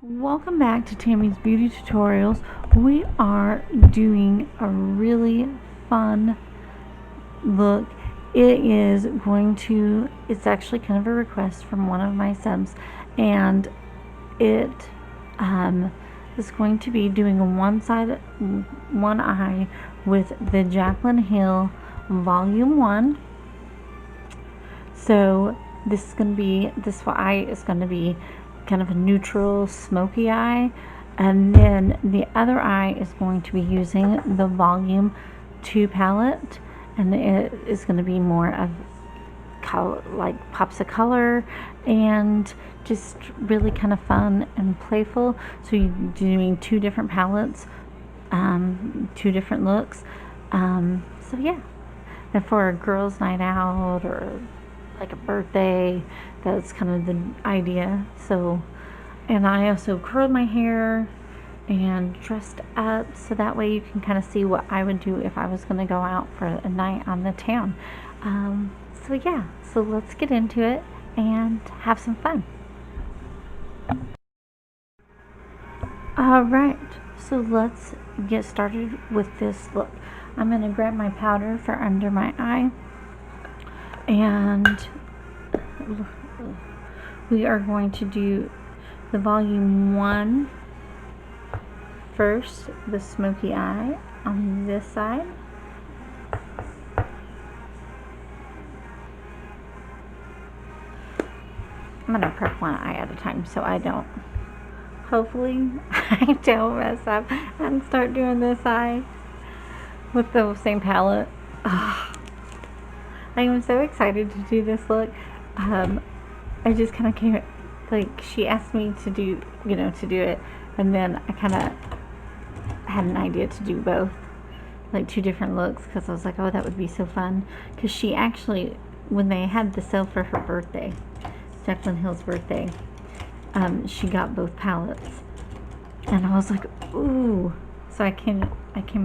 Welcome back to Tammy's Beauty Tutorials. We are doing a really fun look. It's actually kind of a request from one of my subs, and it is going to be doing one eye with the Jaclyn Hill Volume 1. So this eye is going to be kind of a neutral smoky eye, and then the other eye is going to be using the Volume 2 palette, and it is going to be more of color, like pops of color, and just really kind of fun and playful. So you're doing two different palettes, two different looks. So yeah, and for a girls' night out or like a birthday, that's kind of the idea. So, and I also curled my hair and dressed up so that way you can kind of see what I would do if I was going to go out for a night on the town. So yeah, so let's get into it and have some fun. Alright, so let's get started with this look. I'm going to grab my powder for under my eye, and we are going to do the Volume 1 first, the smoky eye on this side. I'm going to prep one eye at a time so hopefully I don't mess up and start doing this eye with the same palette. I am so excited to do this look. I just kind of came, like, she asked me to do it, and then I kind of had an idea to do both, like two different looks, because I was like, oh, that would be so fun. Because she actually, when they had the sale for her birthday, Jaclyn Hill's birthday, she got both palettes, and I was like, ooh. So I came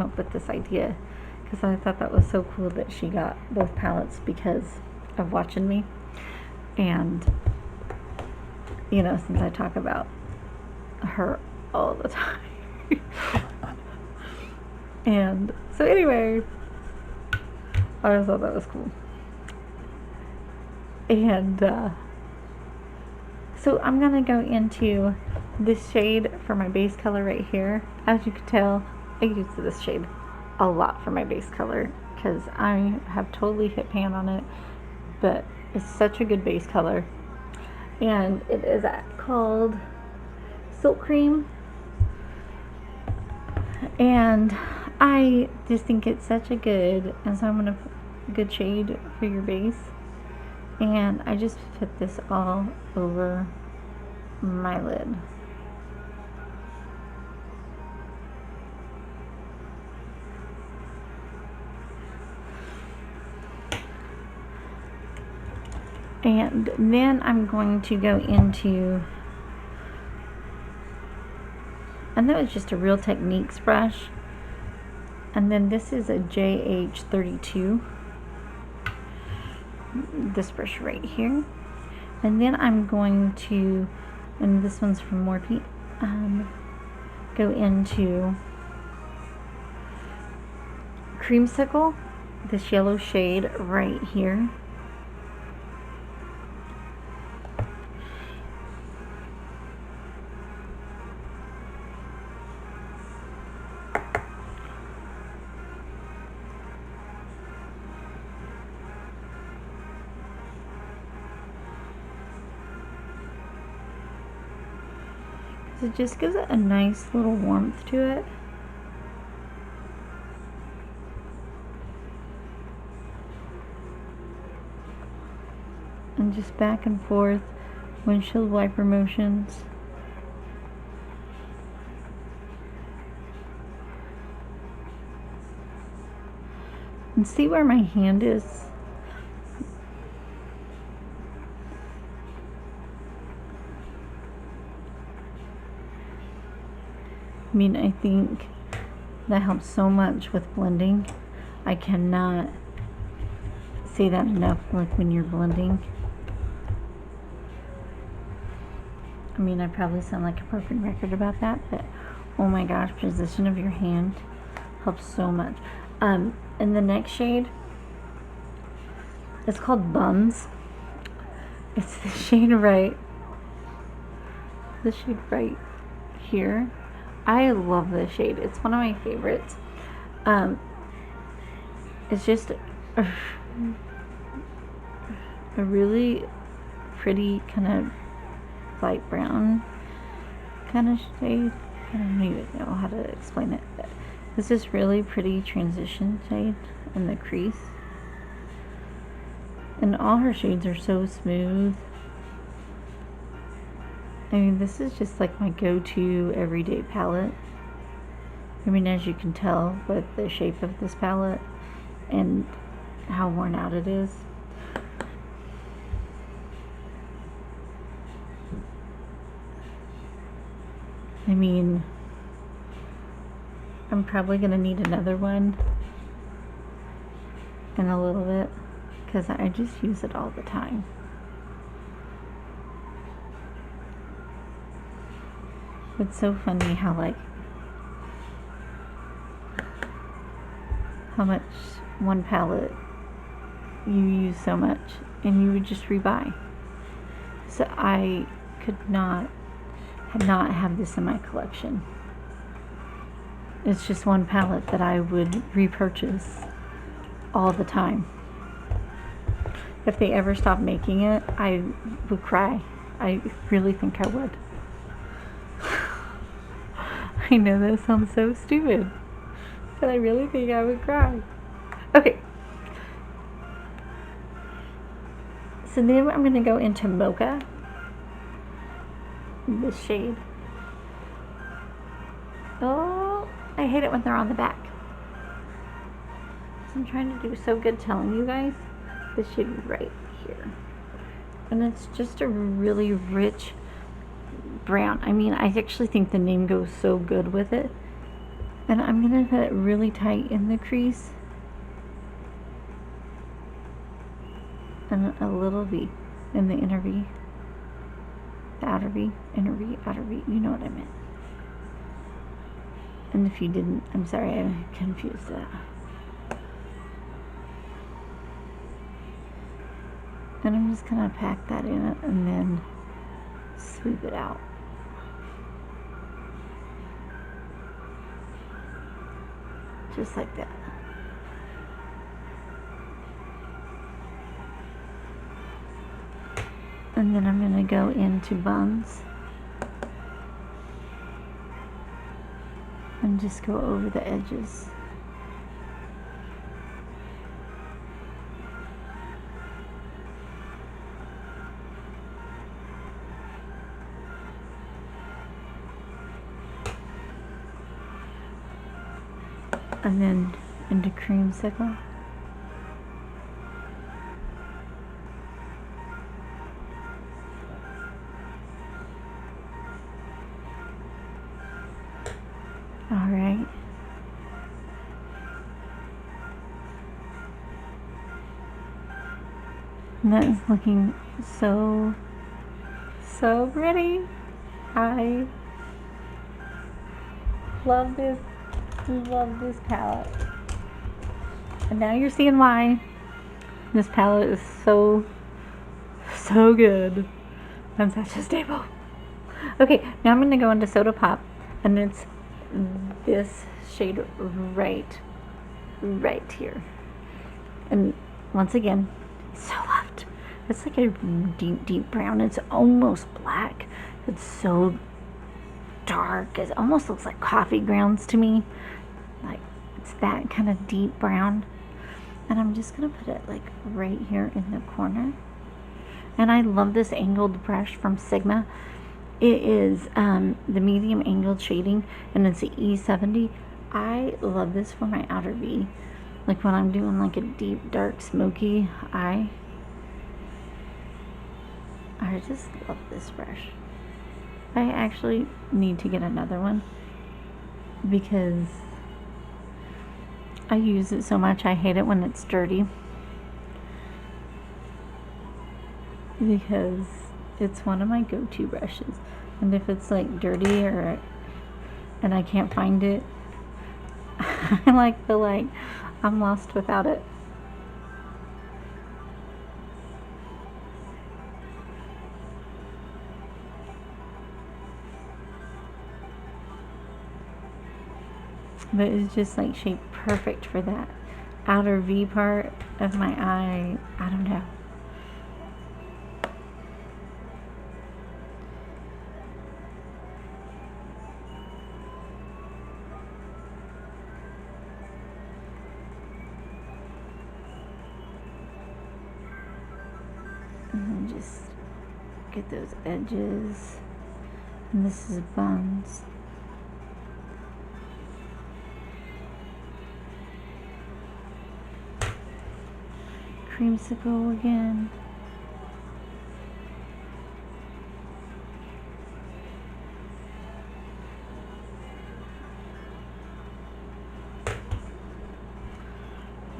up with this idea because I thought that was so cool that she got both palettes because of watching me, and since I talk about her all the time. And so anyway, I just thought that was cool. And so I'm gonna go into this shade for my base color right here. As you can tell, I use this shade a lot for my base color because I have totally hit pan on it, but it's such a good base color. And it is called Silk Cream, and I just think it's such a good, and so I'm gonna put a good shade for your base, and I just put this all over my lid. And then I'm going to go into, and that was just a Real Techniques brush, and then this is a JH32, this brush right here. And then I'm going to, and this one's from Morphe, go into Creamsicle, this yellow shade right here. It just gives it a nice little warmth to it. And just back and forth, windshield wiper motions. And see where my hand is? I mean, I think that helps so much with blending. I cannot say that enough, like when you're blending. I mean, I probably sound like a broken record about that, but oh my gosh, position of your hand helps so much. And the next shade, it's called Bums. It's the shade right here. I love this shade. It's one of my favorites. It's just a really pretty kind of light brown kind of shade. I don't even know how to explain it, but it's this really pretty transition shade in the crease. And all her shades are so smooth. I mean, this is just like my go-to everyday palette. I mean, as you can tell with the shape of this palette and how worn out it is. I mean, I'm probably going to need another one in a little bit because I just use it all the time. It's so funny how much one palette you use so much and you would just rebuy. So I could not have this in my collection. It's just one palette that I would repurchase all the time. If they ever stopped making it, I would cry. I really think I would. I know that sounds so stupid, but I really think I would cry. Okay. So then I'm going to go into Mocha. This shade. Oh, I hate it when they're on the back. So I'm trying to do so good telling you guys. This shade right here. And it's just a really rich brown. I mean, I actually think the name goes so good with it. And I'm going to put it really tight in the crease. And a little V in the inner V. The outer V, inner V, outer V. You know what I meant. And if you didn't, I'm sorry, I confused that. And I'm just going to pack that in it and then sweep it out. Just like that. And then I'm going to go into Bums and just go over the edges. And then into Creamsicle. Alright. And that is looking so pretty. I love this palette. And now you're seeing why this palette is so good. I'm such a staple. Okay, now I'm going to go into Soda Pop, and it's this shade right here. And once again, so loved. It's like a deep brown. It's almost black. It's so dark. It almost looks like coffee grounds to me. Like, it's that kind of deep brown. And I'm just going to put it like right here in the corner. And I love this angled brush from Sigma. It is the medium angled shading, and it's the E70. I love this for my outer V. Like when I'm doing like a deep, dark, smoky eye. I just love this brush. I actually need to get another one because I use it so much. I hate it when it's dirty because it's one of my go-to brushes. And if it's like dirty and I can't find it, I like feel like I'm lost without it. But it's just like shaped perfect for that outer V part of my eye. I don't know. And then just get those edges. And this is buns. Creamsicle again.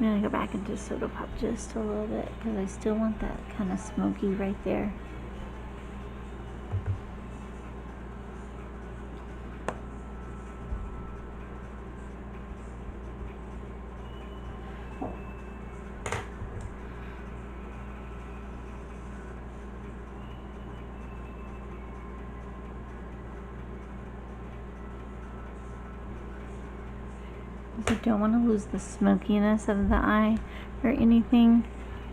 I'm gonna go back into Soda Pop just a little bit because I still want that kind of smoky right there. I don't want to lose the smokiness of the eye or anything.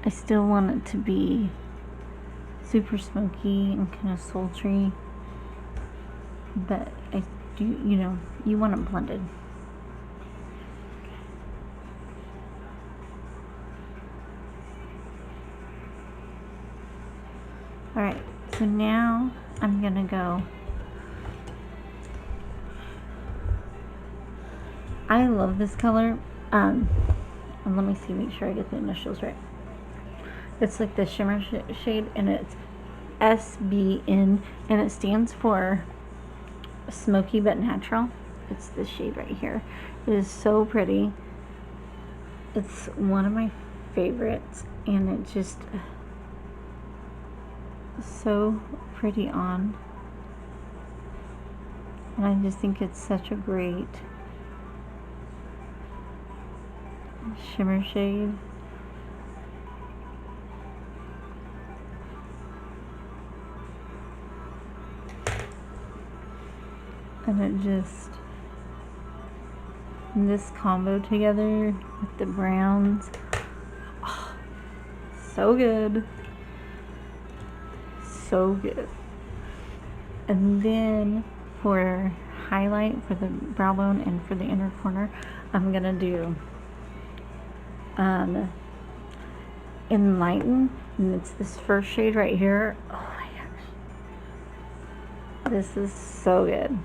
I still want it to be super smoky and kind of sultry, but I do, you want it blended. Alright, so now I'm gonna go. I love this color. And let me see, make sure I get the initials right. It's like the shimmer shade, and it's SBN, and it stands for Smoky But Natural. It's this shade right here. It is so pretty. It's one of my favorites, and it just so pretty on. And I just think it's such a great shimmer shade. And it just, this combo together with the browns, oh, so good. So good. And then for highlight for the brow bone and for the inner corner, I'm gonna do Enlighten, and it's this first shade right here. Oh my gosh, this is so good.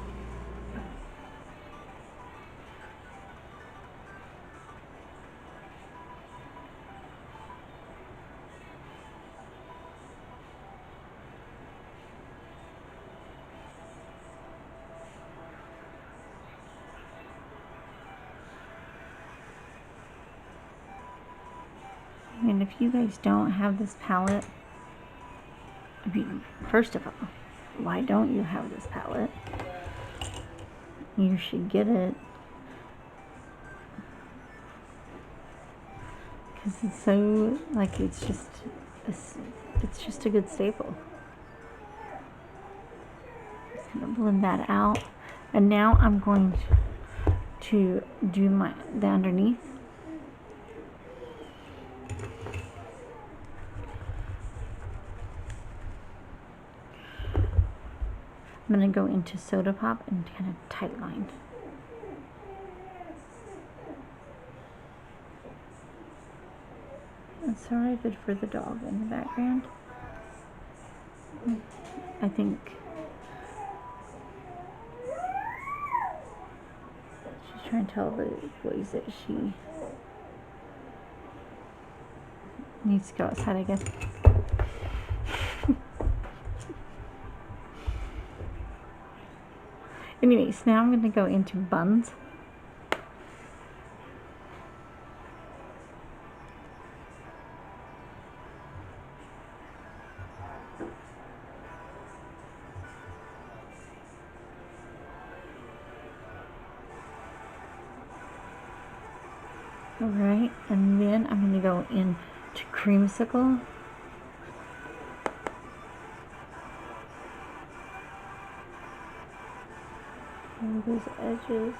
And if you guys don't have this palette, first of all, why don't you have this palette? You should get it. Because it's so, like, it's just a good staple. Just gonna blend that out. And now I'm going to do the underneath. I'm going to go into Soda Pop and kind of tight line. And sorry I did for the dog in the background. I think she's trying to tell the boys that she needs to go outside, I guess. Anyways, now I'm going to go into buns. Alright, and then I'm going to go into creamsicle. And those edges.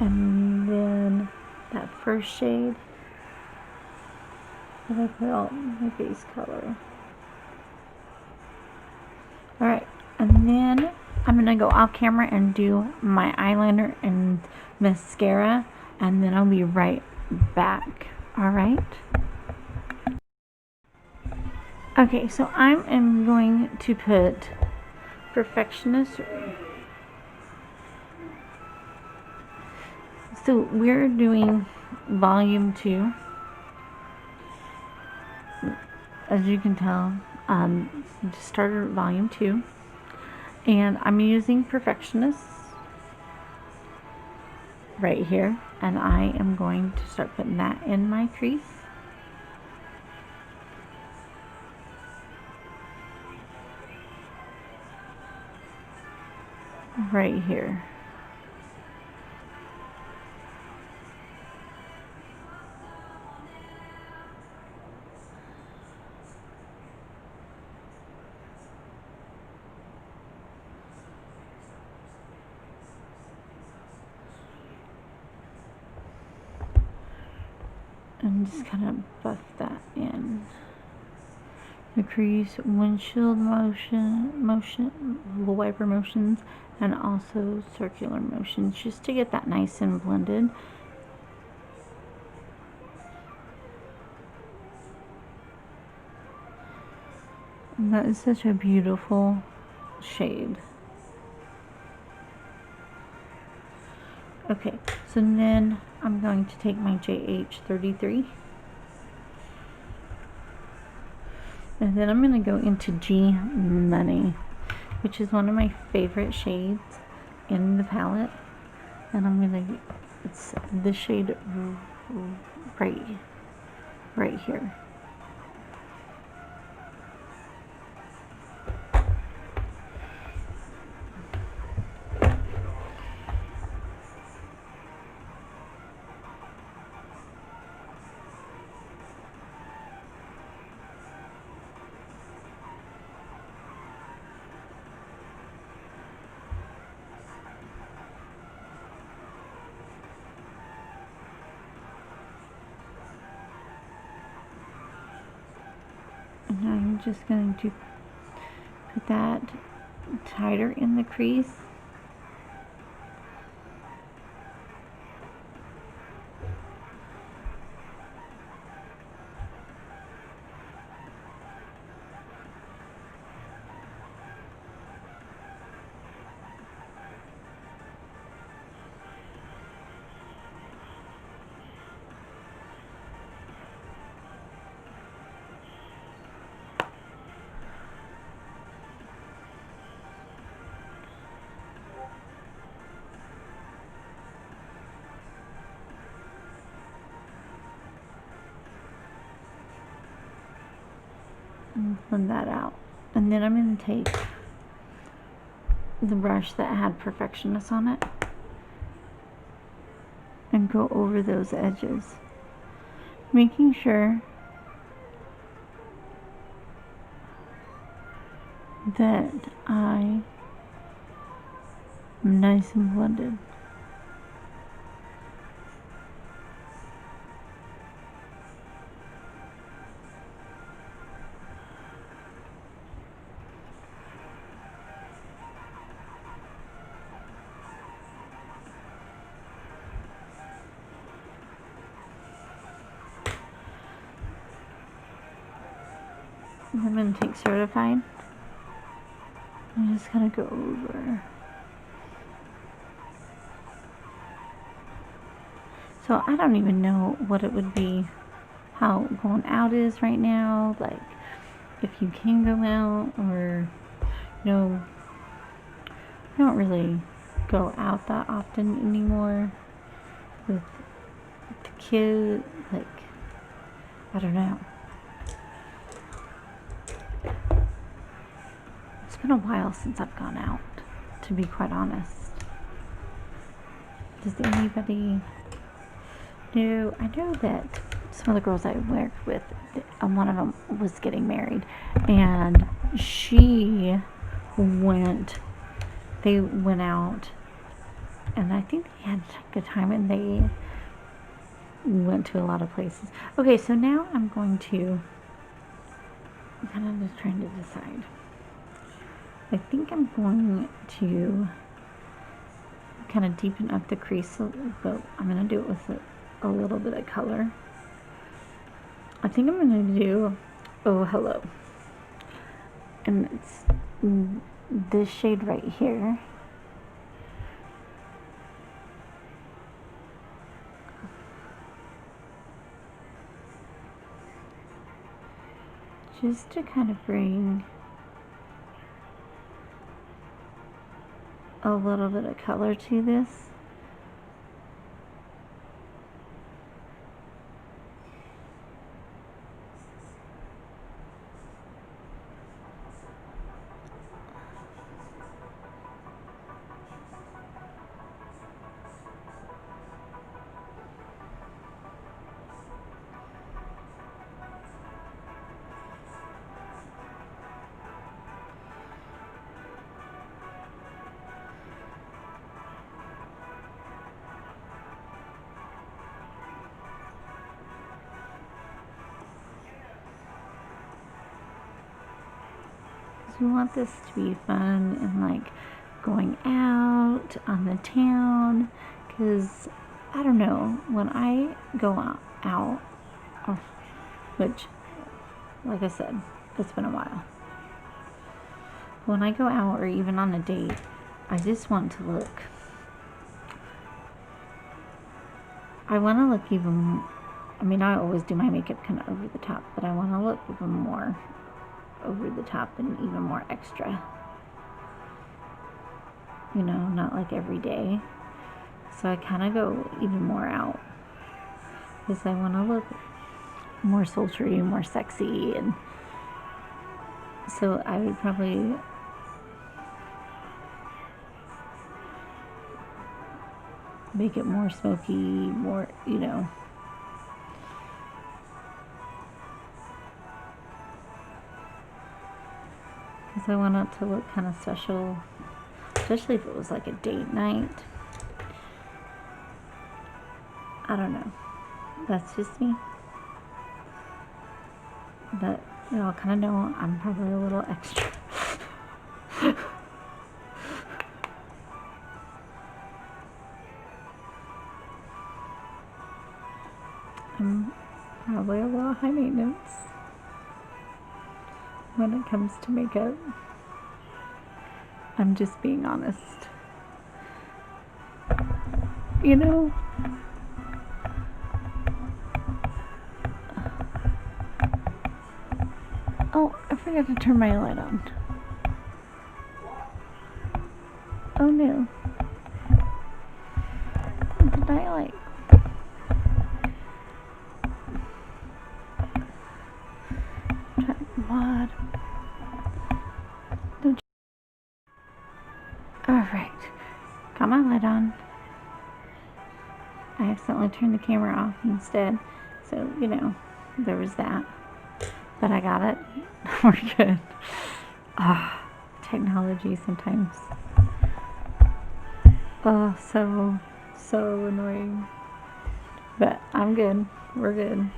And then that first shade that I put on my base color. Alright, and then I'm going to go off camera and do my eyeliner and mascara, and then I'll be right back. Alright. Okay, so I am going to put Perfectionist. So we're doing volume 2. As you can tell, just started volume 2. And I'm using Perfectionist right here. And I am going to start putting that in my crease. Right here. And just kind of buff that in. The crease, windshield motion, wiper motions, and also circular motions, just to get that nice and blended. And that is such a beautiful shade. Okay, so then I'm going to take my JH33. And then I'm going to go into G Money, which is one of my favorite shades in the palette. And I'm going to, it's this shade right here. And I'm just going to put that tighter in the crease. And blend that out. And then I'm going to take the brush that had Perfectionist on it and go over those edges, making sure that I am nice and blended. And I'm going to take Certified. I'm just going to go over. So I don't even know what it would be, how going out is right now, like if you can go out, or you know, I don't really go out that often anymore with the kid, like, I don't know. It's been a while since I've gone out, to be quite honest. Does anybody know? I know that some of the girls I worked with, one of them was getting married, and they went out, and I think they had a good time, and they went to a lot of places. Okay, so now I'm kind of just trying to decide. I think I'm going to kind of deepen up the crease, but I'm going to do it with a little bit of color. I think I'm going to do Oh Hello. And it's this shade right here. Just to kind of bring a little bit of color to this. We want this to be fun and like going out on the town, because I don't know, when I go out, which, like I said, it's been a while. When I go out or even on a date, I just want to look, I want to look even, I mean, I always do my makeup kind of over the top, but I want to look even more over the top and even more extra. You know, not like every day. So I kind of go even more out, because I want to look more sultry, more sexy, and so I would probably make it more smoky, more, you know. Because I want it to look kind of special, especially if it was like a date night. I don't know. That's just me. But y'all kind of know I'm probably a little extra. I'm probably a little high maintenance when it comes to makeup. I'm just being honest. You know? Oh, I forgot to turn my light on. Oh no. Did I like... What? Don't you... Alright. Got my light on. I accidentally turned the camera off instead. So, you know, there was that. But I got it. We're good. Technology sometimes. Oh, so annoying. But I'm good. We're good.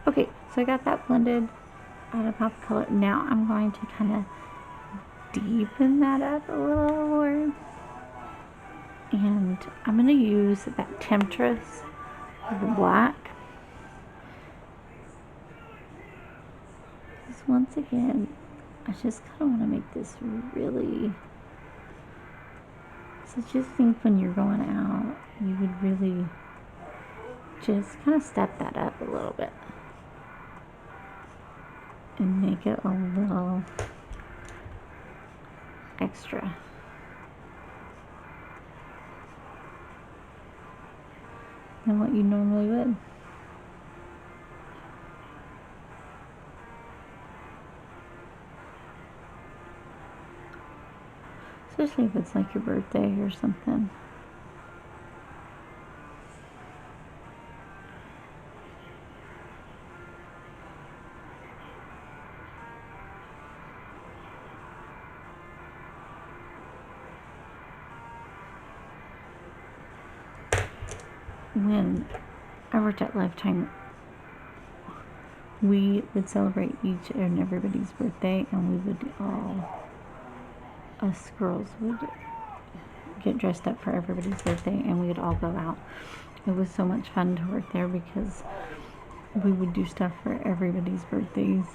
Okay, so I got that blended out of pop color. Now I'm going to kind of deepen that up a little more. And I'm going to use that Temptress, the black. Because once again, I just kind of want to make this really... So just think when you're going out, you would really just kind of step that up a little bit. And make it a little extra. Than what you normally would. especially if it's like your birthday or something. When I worked at Lifetime, we would celebrate each and everybody's birthday, and we would all, us girls, would get dressed up for everybody's birthday, and we would all go out. It was so much fun to work there because we would do stuff for everybody's birthdays,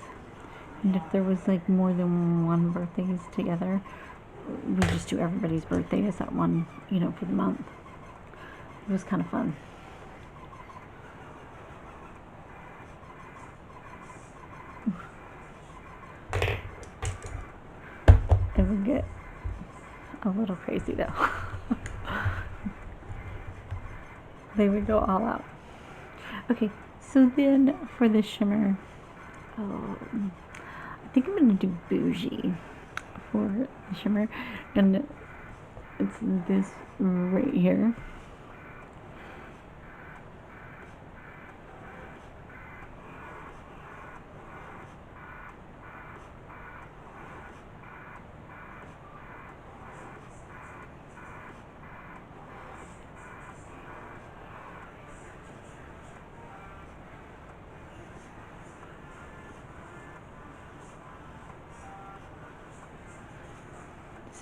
and if there was like more than one birthdays together, we just do everybody's birthday as that one, for the month. It was kind of fun. It would get a little crazy though. They would go all out. Okay, so then for the shimmer, I think I'm going to do Bougie for the shimmer, and it's this right here.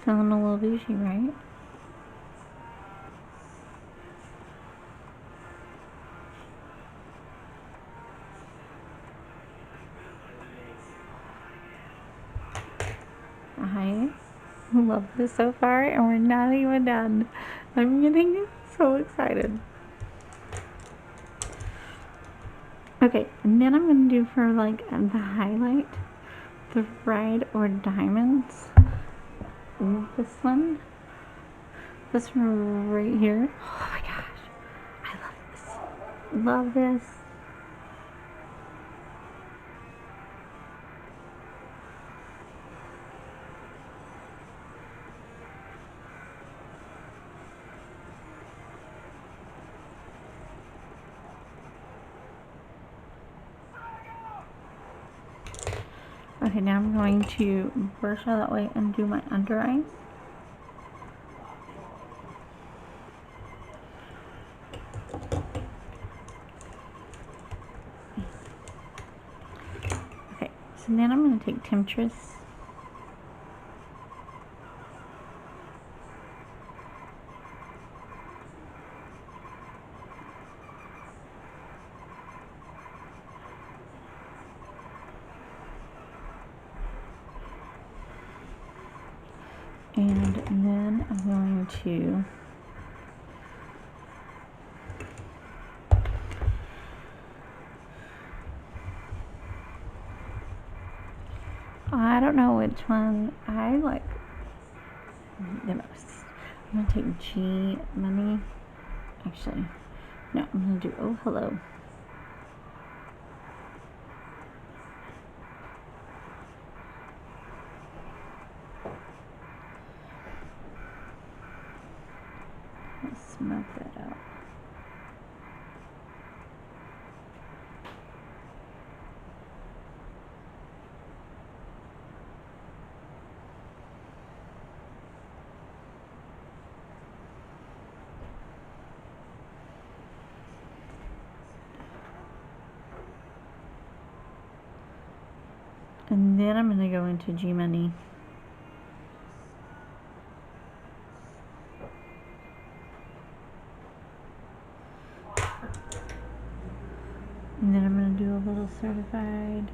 Feeling a little bougie, right? I love this so far, and we're not even done. I'm getting so excited. Okay, and then I'm going to do for like the highlight, the red or diamonds. This one right here. Oh my gosh, I love this. Love this. Okay, now I'm going to brush out that way and do my under eyes. Okay, so then I'm going to take Temptress. And then I'm going to I don't know which one I like the most. I'm going to take G Money. Actually, no, I'm going to do Oh Hello. Let's smoke that out. And then I'm going to go into G Money. And then I'm going to do a little Certified.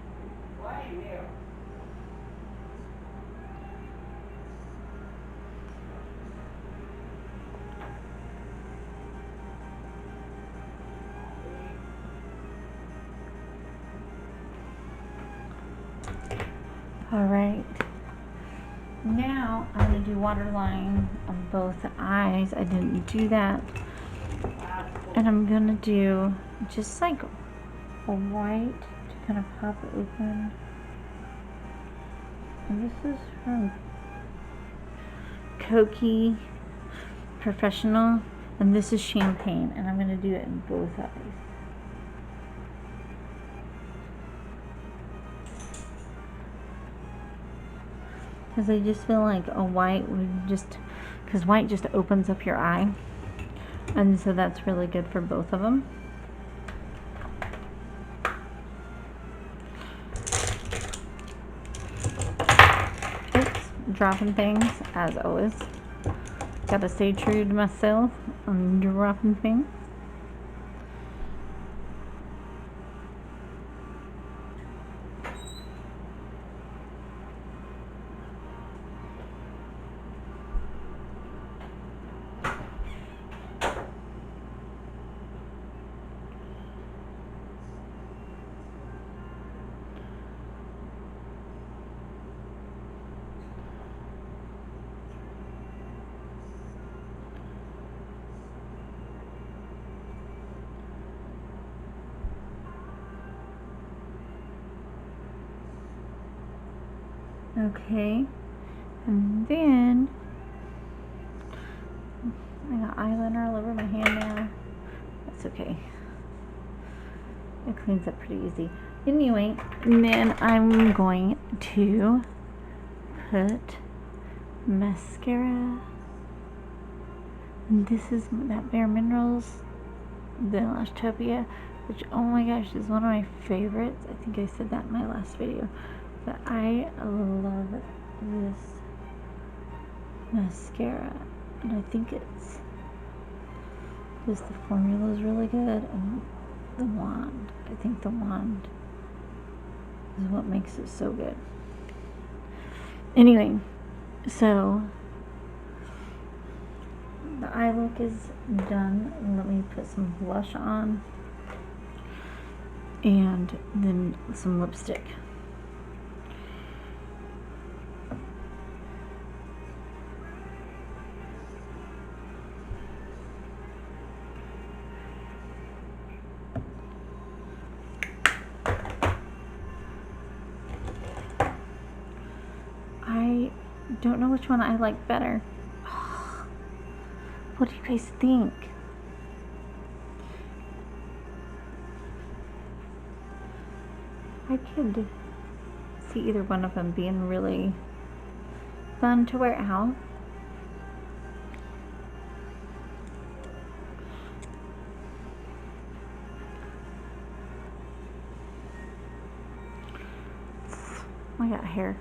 Alright, now I'm going to do waterline on both eyes. I didn't do that. And I'm going to do just like a white to kind of pop it open. And this is from Cokey Professional, and this is Champagne, and I'm going to do it in both eyes. Because I just feel like a white would just, because white just opens up your eye, and so that's really good for both of them. Oops, dropping things as always. Gotta stay true to myself. I'm dropping things. Okay, and then I got eyeliner all over my hand now. That's okay. It cleans up pretty easy. Anyway, and then I'm going to put mascara. And this is that Bare Minerals, the Lashtopia, which, oh my gosh, is one of my favorites. I think I said that in my last video. But I love this mascara, and I think it's just the formula is really good, and the wand. I think the wand is what makes it so good. Anyway, so the eye look is done. Let me put some blush on, and then some lipstick. I don't know which one I like better. What do you guys think? I could see either one of them being really fun to wear out. I got hair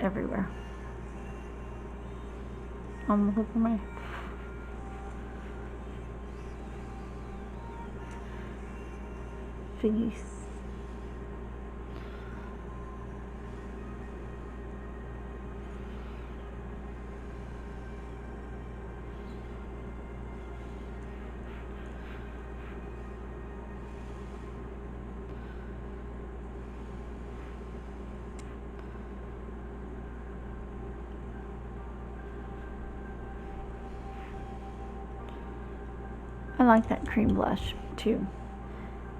everywhere. All over my face. I like that cream blush too.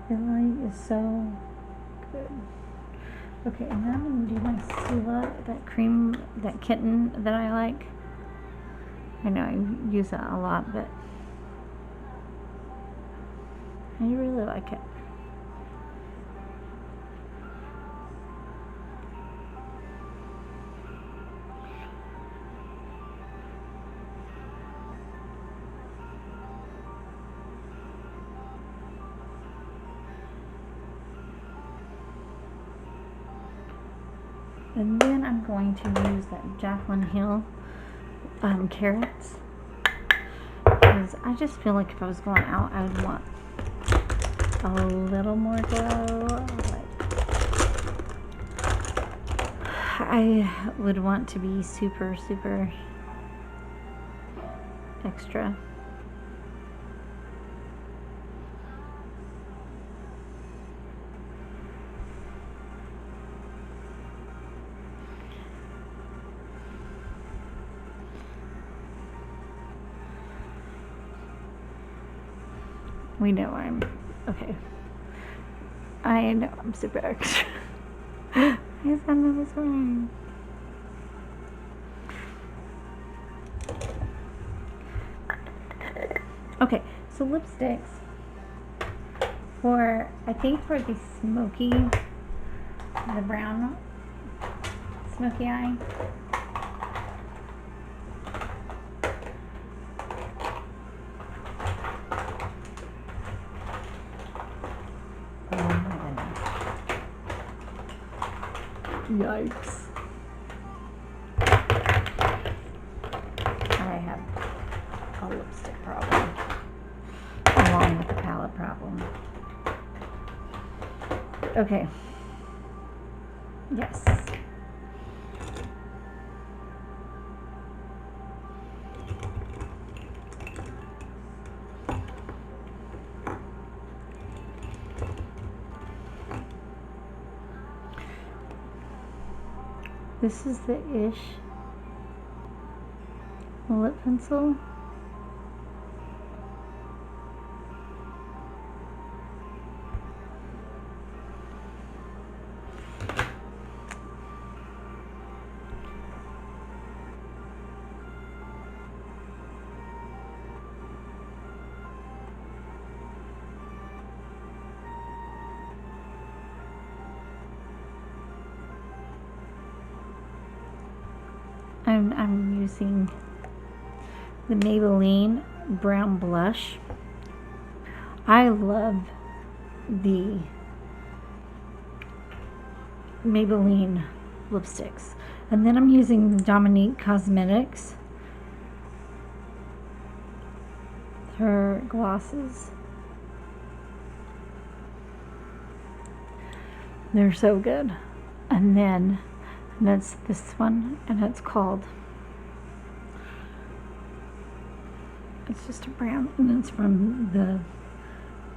It really is so good. Okay, and then I'm gonna do my Sula, that cream, that kitten that I like. I know I use that a lot, but I really like it. And then I'm going to use that Jaclyn Hill carrots, because I just feel like if I was going out, I would want a little more glow. I would want to be super, super extra. We know I'm okay. I know I'm super extra. I guess I'm this way. Okay, so lipsticks for, I think for the smoky, the brown smoky eye. Oh my goodness. Yikes. I have a lipstick problem along with the palette problem. Okay. Yes. This is the Ish lip pencil. I'm using the Maybelline brown blush. I love the Maybelline lipsticks. And then I'm using the Dominique Cosmetics, her glosses. They're so good. And then that's this one, and it's called, it's just a brown, and it's from the,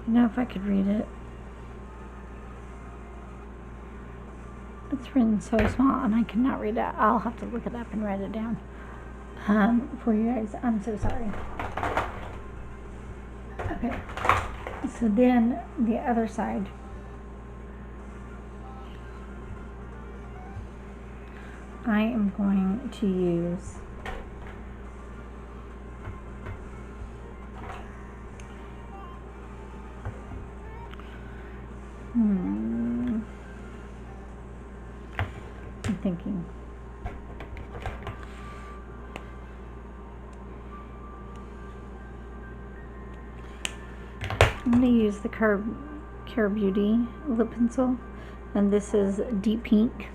you know, if I could read it. It's written so small, and I cannot read it. I'll have to look it up and write it down for you guys. I'm so sorry. Okay, so then the other side. I am going to use I'm thinking. I'm going to use the Care Beauty lip pencil, and this is Deep Pink.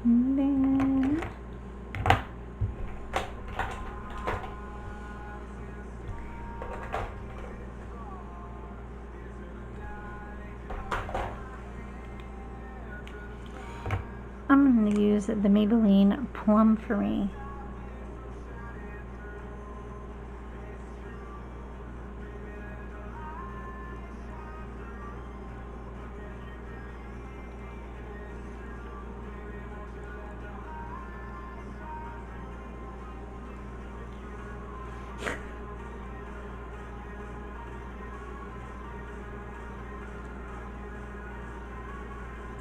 And then I'm going to use the Maybelline Plum Free.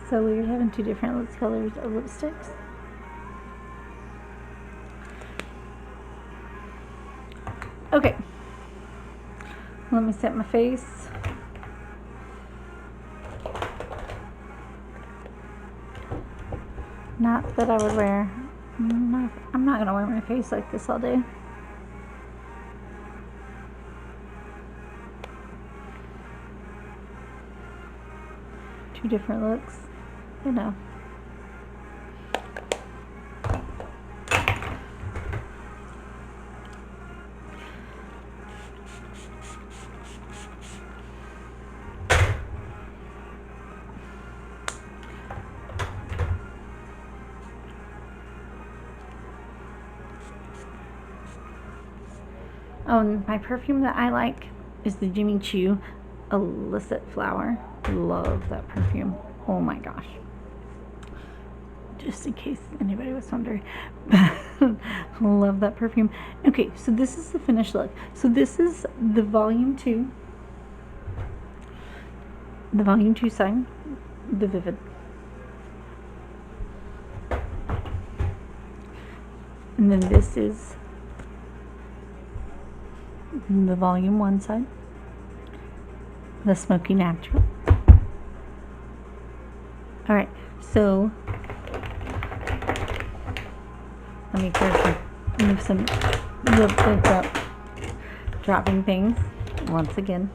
So we're having two different lip colors of lipsticks. Okay, let me set my face. Not that I would wear, I'm not gonna wear my face like this all day. Two different looks, you know. Oh, and my perfume that I like is the Jimmy Choo Illicit Flower. Love that perfume. Oh my gosh. just in case anybody was wondering. Love that perfume. Okay, so this is the finished look. So this is the volume 2. The volume 2 side, the Vivid. And then this is the volume 1 side, the Smoky Natural. Alright, so let me move some little bits up, dropping things once again.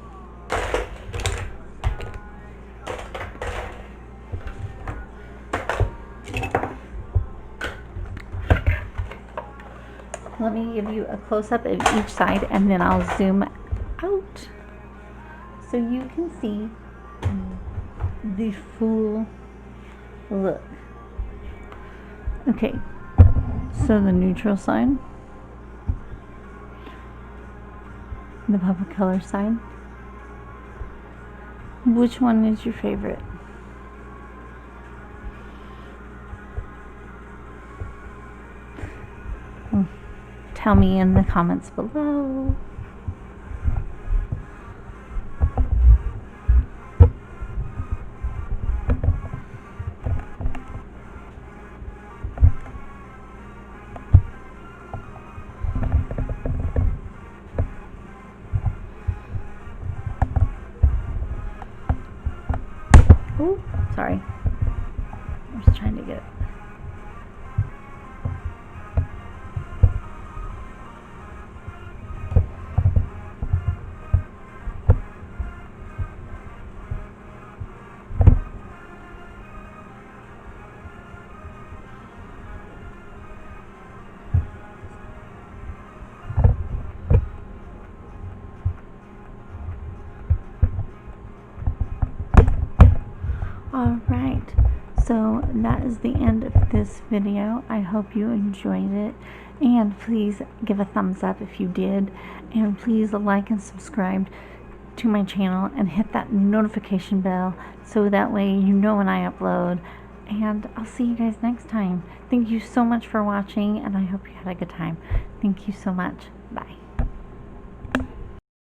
Let me give you a close-up of each side, and then I'll zoom out so you can see the full look. Okay, so the neutral side, the purple color side. Which one is your favorite? Tell me in the comments below. Oh, sorry. I was trying to get it. Alright, so that is the end of this video. I hope you enjoyed it, and please give a thumbs up if you did, and please like and subscribe to my channel and hit that notification bell so that way you know when I upload. And I'll see you guys next time. Thank you so much for watching, and I hope you had a good time. Thank you so much. Bye.